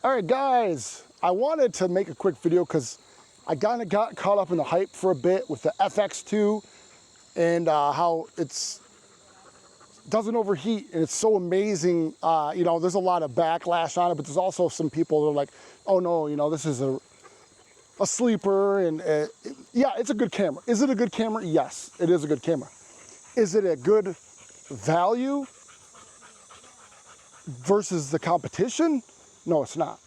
All right, guys, I wanted to make a quick video because I kind of got caught up in the hype for a bit with the FX2 and how it doesn't overheat, and it's so amazing. You know, there's a lot of backlash on it, but there's also some people that are like, oh no, you know, this is a sleeper, and yeah, it's a good camera. Is it a good camera? Yes, it is a good camera. Is it a good value versus the competition? No, it's not.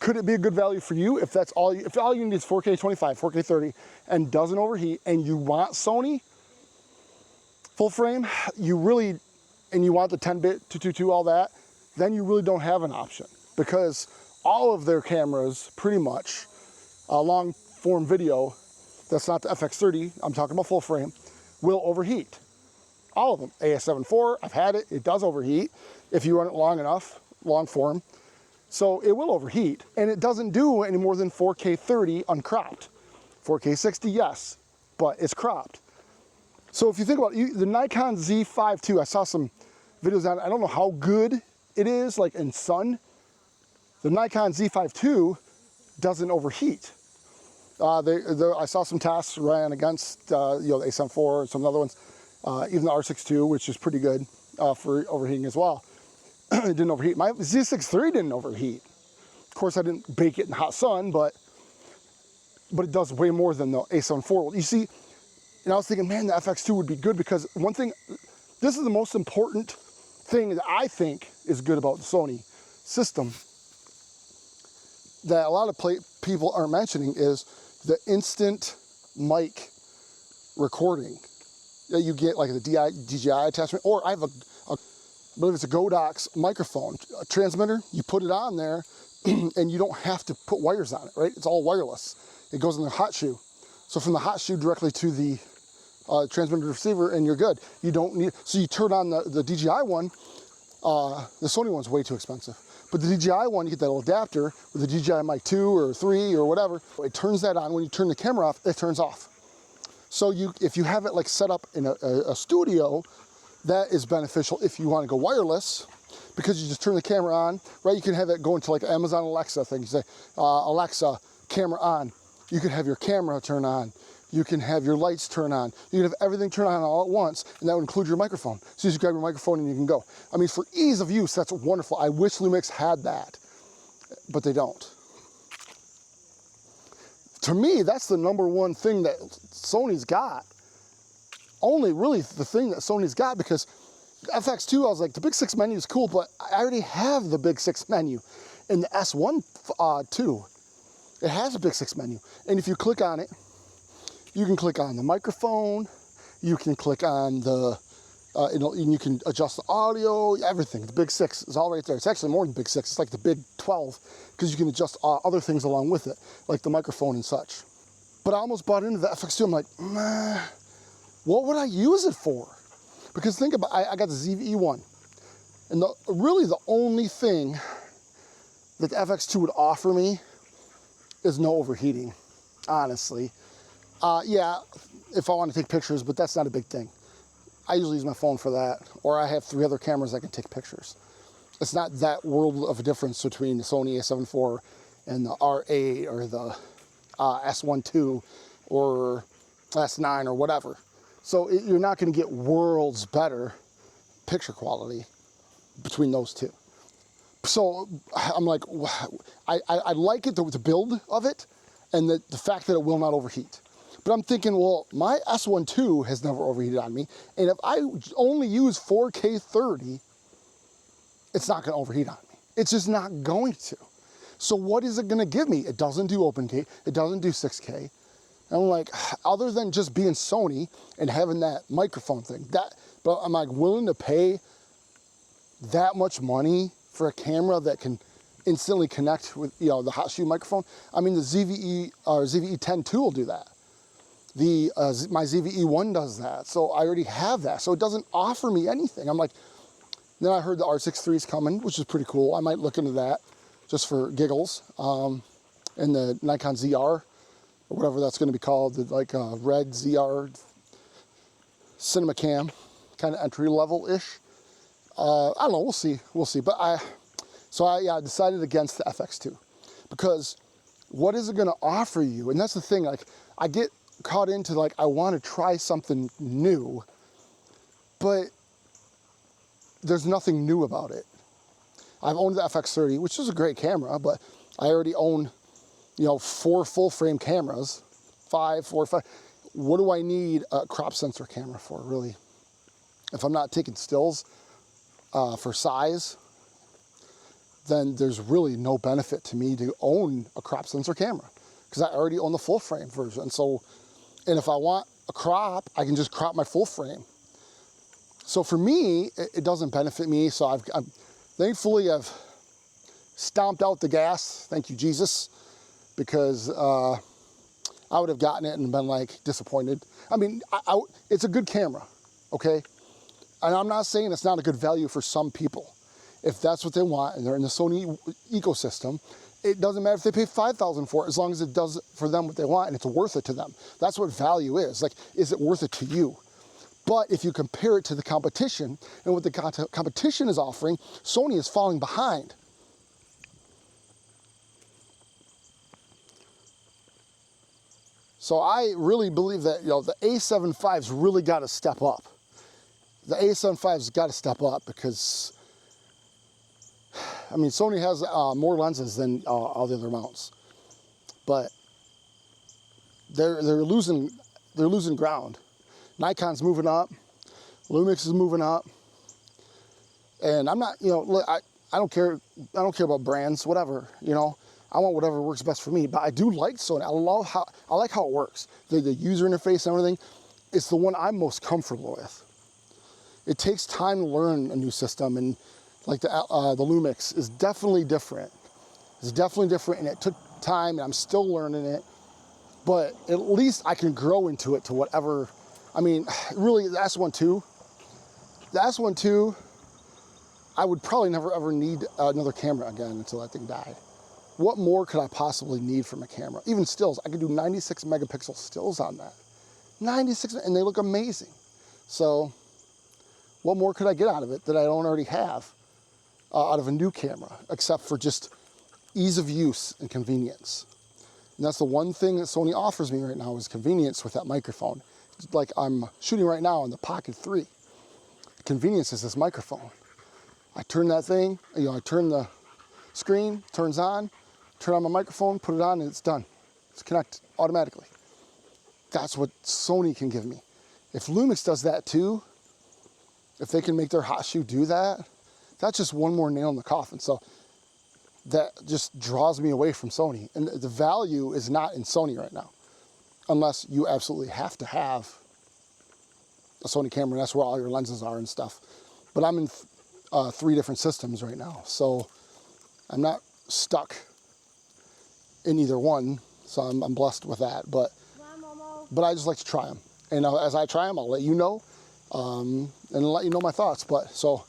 Could it be a good value for you if that's all? If all you need is 4K 25, 4K 30, and doesn't overheat, and you want Sony full frame, you want the 10-bit 222, all that, then you really don't have an option, because all of their cameras, pretty much, long form video, that's not the FX30, I'm talking about full frame, will overheat. All of them. A7 IV, I've had it, it does overheat if you run it long enough, long form. So it will overheat, and it doesn't do any more than 4K 30 uncropped. 4K 60, yes, but it's cropped. So if you think about it, the Nikon Z5 II, I saw some videos on it. I don't know how good it is, like in sun. The Nikon Z5 II doesn't overheat. I saw some tests ran against you know, the A7 IV, some other ones, even the R6 II, which is pretty good for overheating as well. It didn't overheat. My Z6 III didn't overheat. Of course, I didn't bake it in hot sun, but it does way more than the A7 IV. You see, and I was thinking, man, the FX2 would be good, because one thing, this is the most important thing that I think is good about the Sony system that a lot of people aren't mentioning, is the instant mic recording that you get, like the DJI attachment, or I have I believe it's a Godox microphone, a transmitter. You put it on there and you don't have to put wires on it, right? It's all wireless. It goes in the hot shoe. So from the hot shoe directly to the transmitter receiver, and you're good. You don't need, so you turn on the DJI one, the Sony one's way too expensive. But the DJI one, you get that little adapter with the DJI Mic 2 or 3 or whatever. It turns that on. When you turn the camera off, it turns off. So if you have it like set up in a studio, that is beneficial if you want to go wireless, because you just turn the camera on, right? You can have it go into like Amazon Alexa thing. You say, Alexa, camera on. You can have your camera turn on. You can have your lights turn on. You can have everything turn on all at once, and that would include your microphone. So you just grab your microphone and you can go. I mean, for ease of use, that's wonderful. I wish Lumix had that, but they don't. To me, that's the #1 thing that Sony's got. Only really the thing that Sony's got, because FX2, I was like, the Big 6 menu is cool, but I already have the Big 6 menu. In the S1 II, it has a Big 6 menu. And if you click on it, you can click on the microphone, you can click on the, and you can adjust the audio, everything. The Big 6 is all right there. It's actually more than Big 6, it's like the Big 12, because you can adjust other things along with it, like the microphone and such. But I almost bought into the FX2, I'm like, nah, what would I use it for? Because think about it, I got the ZVE1, and really the only thing that the FX2 would offer me is no overheating, honestly. Yeah, if I want to take pictures, but that's not a big thing. I usually use my phone for that, or I have 3 other cameras that can take pictures. It's not that world of a difference between the Sony A7 IV and the R8 or the S1 II or S9 or whatever. So you're not going to get worlds better picture quality between those two. So I'm like, I like it, the build of it, and the fact that it will not overheat. But I'm thinking, well, my S1 II has never overheated on me, and if I only use 4K 30, it's not going to overheat on me. It's just not going to. So what is it going to give me? It doesn't do OpenK, it doesn't do 6K. And I'm like, other than just being Sony and having that microphone thing, but I'm like willing to pay that much money for a camera that can instantly connect with, you know, the hot shoe microphone. I mean, the ZVE or ZVE10 II will do that. My ZVE1 does that, so I already have that. So it doesn't offer me anything. I'm like, then I heard the R6 III is coming, which is pretty cool. I might look into that just for giggles. And the Nikon ZR, or whatever that's going to be called, the like red ZR cinema cam, kind of entry level ish. I don't know. We'll see. We'll see. But So I decided against the FX2 because what is it going to offer you? And that's the thing, like I get caught into like, I want to try something new, but there's nothing new about it. I've owned the FX30, which is a great camera, but I already own, you know, 4 full frame cameras, 4 or 5. What do I need a crop sensor camera for, really? If I'm not taking stills for size, then there's really no benefit to me to own a crop sensor camera because I already own the full frame version. So, and if I want a crop, I can just crop my full frame. So for me, it doesn't benefit me. So thankfully I've stomped out the gas. Thank you, Jesus, because I would have gotten it and been like disappointed. I mean, it's a good camera, okay? And I'm not saying it's not a good value for some people. If that's what they want and they're in the Sony ecosystem, it doesn't matter if they pay $5,000 for it, as long as it does for them what they want and it's worth it to them. That's what value is. Like, is it worth it to you? But if you compare it to the competition and what the competition is offering, Sony is falling behind. So I really believe that, you know, the A7 IV's really got to step up. The A7 IV's got to step up because, I mean, Sony has more lenses than all the other mounts, but they're losing ground. Nikon's moving up, Lumix is moving up, and I'm not, you know, look, I don't care about brands, whatever, you know. I want whatever works best for me, but I do like Sony. I like how it works. The user interface and everything, it's the one I'm most comfortable with. It takes time to learn a new system, and like the Lumix is definitely different. It's definitely different, and it took time, and I'm still learning it, but at least I can grow into it to whatever. I mean, really, the S1 II, I would probably never ever need another camera again until that thing died. What more could I possibly need from a camera? Even stills, I could do 96 megapixel stills on that. 96, and they look amazing. So what more could I get out of it that I don't already have out of a new camera, except for just ease of use and convenience? And that's the one thing that Sony offers me right now is convenience with that microphone. Like I'm shooting right now on the Pocket 3. The convenience is this microphone. I turn that thing, you know, I turn the screen, turns on, turn on my microphone, put it on, and it's done. It's connected automatically. That's what Sony can give me. If Lumix does that too, if they can make their hot shoe do that, that's just one more nail in the coffin. So that just draws me away from Sony. And the value is not in Sony right now, unless you absolutely have to have a Sony camera, and that's where all your lenses are and stuff. But I'm in 3 different systems right now, so I'm not stuck in either one, so I'm blessed with that. But I just like to try them, and as I try them, I'll let you know, and let you know my thoughts. But so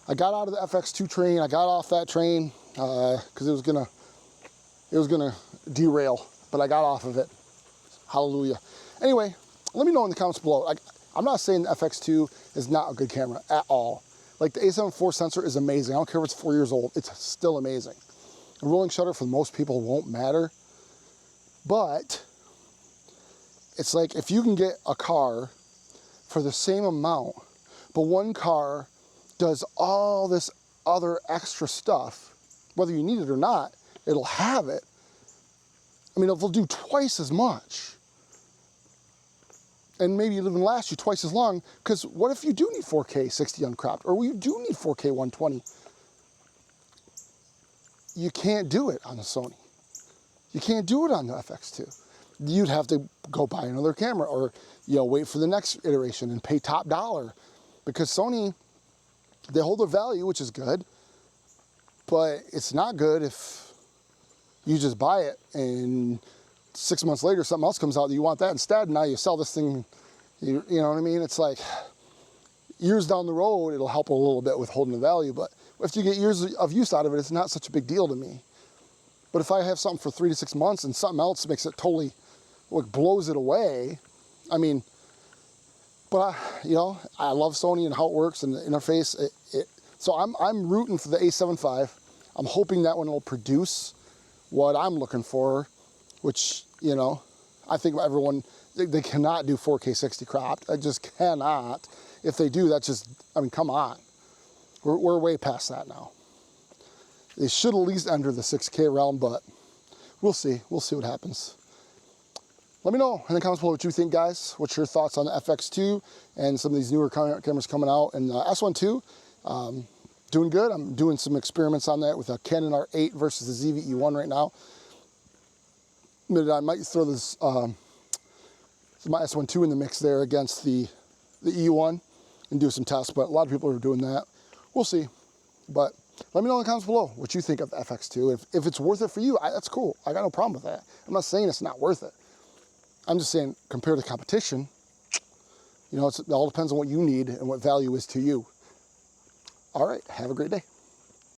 I got out of the FX2 train. I got off that train because it was gonna derail, but I got off of it. Hallelujah. Anyway, let me know in the comments below. I'm not saying the FX2 is not a good camera at all. Like the A7 IV sensor is amazing. I don't care if it's 4 years old, it's still amazing. A rolling shutter for most people won't matter, but it's like if you can get a car for the same amount, but one car does all this other extra stuff, whether you need it or not, it'll have it. I mean, it'll do twice as much. And maybe it'll even last you twice as long, because what if you do need 4K 60 uncropped, or you do need 4K 120? You can't do it on the Sony. You can't do it on the FX2. You'd have to go buy another camera, or wait for the next iteration and pay top dollar, because Sony, they hold their value, which is good, but it's not good if you just buy it and 6 months later something else comes out that you want that instead, and now you sell this thing. You know what I mean? It's like years down the road it'll help a little bit with holding the value, but if you get years of use out of it, it's not such a big deal to me. But if I have something for 3 to 6 months and something else makes it totally, blows it away, I mean, but I love Sony and how it works and the interface. So I'm rooting for the A7 V. I'm hoping that one will produce what I'm looking for, which, you know, I think everyone, they cannot do 4K 60 cropped. I just cannot. If they do, that's just, I mean, come on. We're way past that now. They should at least enter the 6K realm, but we'll see. We'll see what happens. Let me know in the comments below what you think, guys. What's your thoughts on the FX2 and some of these newer cameras coming out? And S1 II, doing good. I'm doing some experiments on that with a Canon R8 versus the ZV-E1 right now. I might throw this my S1 II in the mix there against the E1 and do some tests, but a lot of people are doing that. We'll see. But let me know in the comments below what you think of the FX2. If it's worth it for you, that's cool. I got no problem with that. I'm not saying it's not worth it. I'm just saying, compared to competition, you know, it all depends on what you need and what value is to you. All right, have a great day.